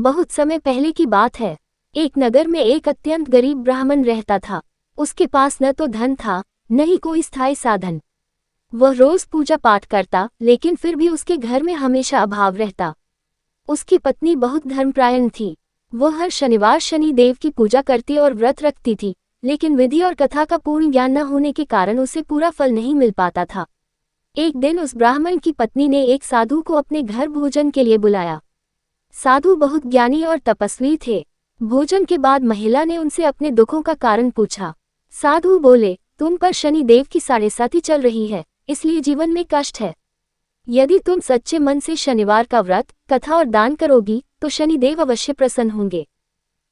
बहुत समय पहले की बात है। एक नगर में एक अत्यंत गरीब ब्राह्मण रहता था। उसके पास न तो धन था, न ही कोई स्थायी साधन। वह रोज पूजा पाठ करता, लेकिन फिर भी उसके घर में हमेशा अभाव रहता। उसकी पत्नी बहुत धर्मपरायण थी। वह हर शनिवार शनि देव की पूजा करती और व्रत रखती थी, लेकिन विधि और कथा का पूर्ण ज्ञान न होने के कारण उसे पूरा फल नहीं मिल पाता था। एक दिन उस ब्राह्मण की पत्नी ने एक साधु को अपने घर भोजन के लिए बुलाया। साधु बहुत ज्ञानी और तपस्वी थे। भोजन के बाद महिला ने उनसे अपने दुखों का कारण पूछा। साधु बोले, तुम पर शनि देव की साढ़ेसाती चल रही है, इसलिए जीवन में कष्ट है। यदि तुम सच्चे मन से शनिवार का व्रत, कथा और दान करोगी तो शनि देव अवश्य प्रसन्न होंगे।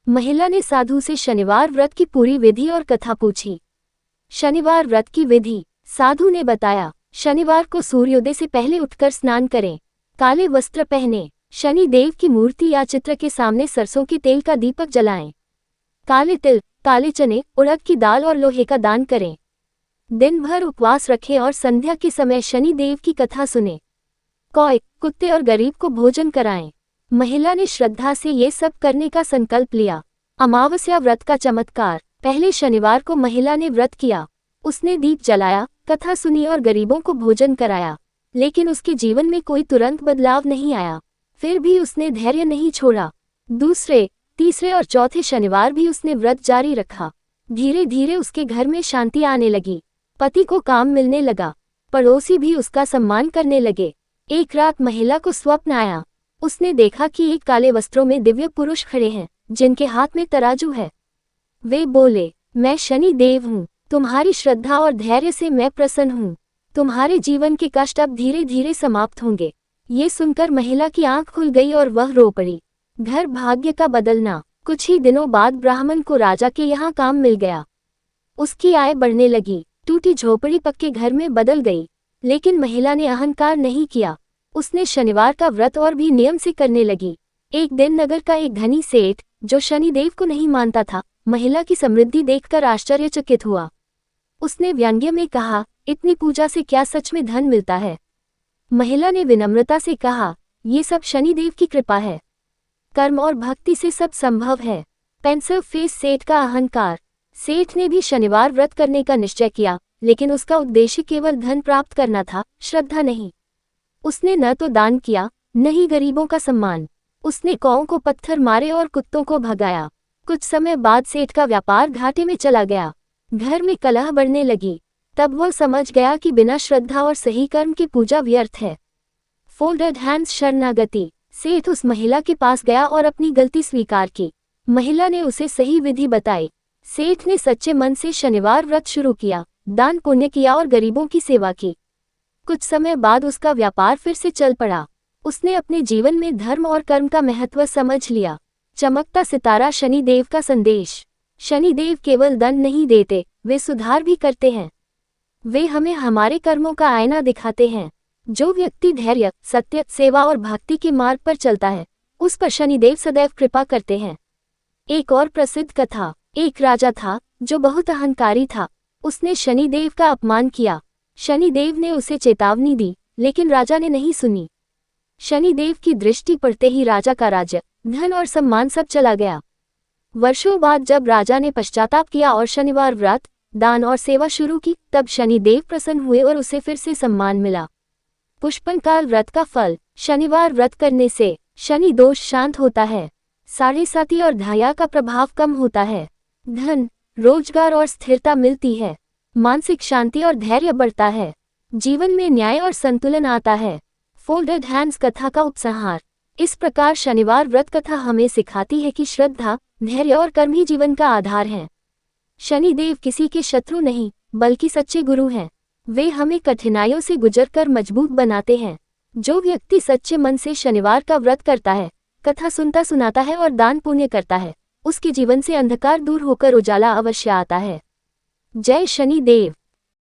महिला ने साधु से शनिवार व्रत की पूरी विधि और कथा पूछी। शनिवार व्रत की विधि साधु ने बताया। शनिवार को सूर्योदय से पहले उठकर स्नान करें, काले वस्त्र पहने, शनि देव की मूर्ति या चित्र के सामने सरसों के तेल का दीपक जलाएं, काले तिल, काले चने, उड़द की दाल और लोहे का दान करें। दिन भर उपवास रखें और संध्या के समय शनि देव की कथा सुने। कौए, कुत्ते और गरीब को भोजन कराएं। महिला ने श्रद्धा से ये सब करने का संकल्प लिया। अमावस्या व्रत का चमत्कार। पहले शनिवार को महिला ने व्रत किया। उसने दीप जलाया, कथा सुनी और गरीबों को भोजन कराया, लेकिन उसके जीवन में कोई तुरंत बदलाव नहीं आया। फिर भी उसने धैर्य नहीं छोड़ा। दूसरे, तीसरे और चौथे शनिवार भी उसने व्रत जारी रखा। धीरे धीरे उसके घर में शांति आने लगी। पति को काम मिलने लगा, पड़ोसी भी उसका सम्मान करने लगे। एक रात महिला को स्वप्न आया। उसने देखा कि एक काले वस्त्रों में दिव्य पुरुष खड़े हैं, जिनके हाथ में तराजू है। वे बोले, मैं शनि देव हूँ, तुम्हारी श्रद्धा और धैर्य से मैं प्रसन्न हूँ। तुम्हारे जीवन के कष्ट अब धीरे धीरे समाप्त होंगे। ये सुनकर महिला की आंख खुल गई और वह रो पड़ी। घर भाग्य का बदलना। कुछ ही दिनों बाद ब्राह्मण को राजा के यहाँ काम मिल गया। उसकी आय बढ़ने लगी। टूटी झोपड़ी पक्के घर में बदल गई। लेकिन महिला ने अहंकार नहीं किया। उसने शनिवार का व्रत और भी नियम से करने लगी। एक दिन नगर का एक धनी सेठ, जो शनि देव को नहीं मानता था, महिला की समृद्धि देखकर आश्चर्यचकित हुआ। उसने व्यंग्य में कहा, इतनी पूजा से क्या सच में धन मिलता है? महिला ने विनम्रता से कहा, ये सब शनिदेव की कृपा है। कर्म और भक्ति से सब संभव है। पेंसिल फेस सेठ का अहंकार। सेठ ने भी शनिवार व्रत करने का निश्चय किया, लेकिन उसका उद्देश्य केवल धन प्राप्त करना था, श्रद्धा नहीं। उसने न तो दान किया, न ही गरीबों का सम्मान। उसने कौओं को पत्थर मारे और कुत्तों को भगाया। कुछ समय बाद सेठ का व्यापार घाटे में चला गया। घर में कलह बढ़ने लगी। तब वह समझ गया कि बिना श्रद्धा और सही कर्म की पूजा व्यर्थ है। फोल्डेड हैंड्स शरणागति। सेठ उस महिला के पास गया और अपनी गलती स्वीकार की। महिला ने उसे सही विधि बताई। सेठ ने सच्चे मन से शनिवार व्रत शुरू किया, दान पुण्य किया और गरीबों की सेवा की। कुछ समय बाद उसका व्यापार फिर से चल पड़ा। उसने अपने जीवन में धर्म और कर्म का महत्व समझ लिया। चमकता सितारा शनि देव का संदेश। शनि देव केवल दंड नहीं देते, वे सुधार भी करते हैं। वे हमें हमारे कर्मों का आईना दिखाते हैं। जो व्यक्ति धैर्य, सत्य, सेवा और भक्ति के मार्ग पर चलता है, उस पर शनिदेव सदैव कृपा करते हैं। एक और प्रसिद्ध कथा। एक राजा था जो बहुत अहंकारी था। उसने शनिदेव का अपमान किया। शनिदेव ने उसे चेतावनी दी, लेकिन राजा ने नहीं सुनी। शनिदेव की दृष्टि पड़ते ही राजा का राज्य, धन और सम्मान सब चला गया। वर्षों बाद जब राजा ने पश्चाताप किया और शनिवार व्रत, दान और सेवा शुरू की, तब शनिदेव प्रसन्न हुए और उसे फिर से सम्मान मिला। पुष्पनकाल व्रत का फल। शनिवार व्रत करने से शनि दोष शांत होता है। साढ़ेसाती और धाया का प्रभाव कम होता है। धन, रोजगार और स्थिरता मिलती है। मानसिक शांति और धैर्य बढ़ता है। जीवन में न्याय और संतुलन आता है। फोल्डेड हैंड्स कथा का उपसंहार। इस प्रकार शनिवार व्रत कथा हमें सिखाती है कि श्रद्धा, धैर्य और कर्म ही जीवन का आधार हैं। शनिदेव किसी के शत्रु नहीं, बल्कि सच्चे गुरु हैं। वे हमें कठिनाइयों से गुजरकर मजबूत बनाते हैं। जो व्यक्ति सच्चे मन से शनिवार का व्रत करता है, कथा सुनता सुनाता है और दान पुण्य करता है, उसके जीवन से अंधकार दूर होकर उजाला अवश्य आता है। जय शनिदेव।